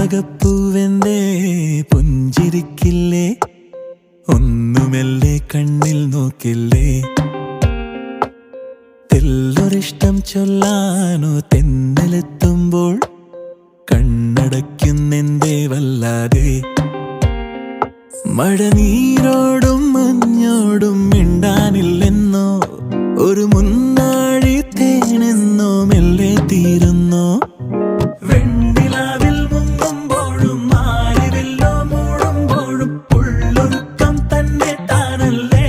ചെമ്പകപ്പൂവെന്തേ പുഞ്ചിരിക്കില്ലേ, ഒന്നുമെല്ലെ കണ്ണിൽ നോക്കില്ലേ. തെല്ലൊരിഷ്ടം ചൊല്ലാനോ തെന്നലെത്തുമ്പോൾ കണ്ണടയ്ക്കുന്നെന്തേ വല്ലാതെ. മഴനീരോടും മഞ്ഞോടും മിണ്ടാനില്ലെന്നോ, ഒരു മുന്നാഴി തേനെന്നോ മെല്ലെ തീരുന്നോ. വെണ്ണിലാവിൽ മുങ്ങുമ്പോഴും മാരിവില്ലോ മൂടുമ്പോഴും ഉള്ളൊരുക്കം തന്നെ താനല്ലേ.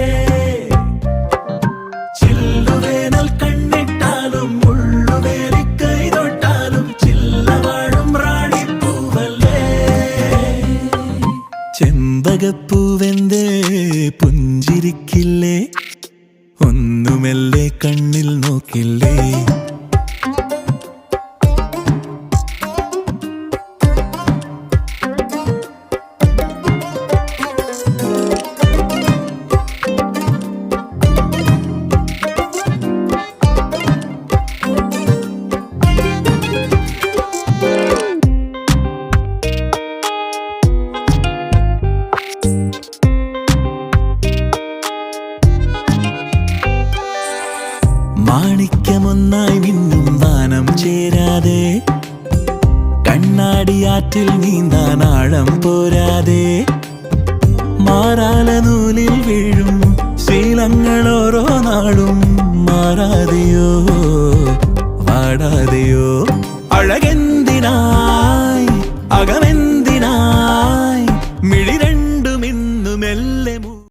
ചില്ലുവേനൽ കണ്ണിട്ടാലും ഉള്ളുവേലി കൈതൊട്ടാലും ചില്ലവാഴും റാണിപ്പൂവല്ലേ. ചെമ്പകപ്പൂവെന്തേ പുഞ്ചിരിക്കില്ലേ, ഒന്നുമെല്ലെ കണ്ണിൽ നോക്കില്ലേ. മാണിക്യമൊന്നായി മിന്നും വാനം ചേരാതെ, കണ്ണാടിയാറ്റിൽ നീന്താൻ ആഴം പോരാതെ. മാറാല നൂലിൽ വീഴും ശീലങ്ങൾ ഓരോ നാളും മാറാതെയോ വാടാതെയോ. അഴകെന്തിനാ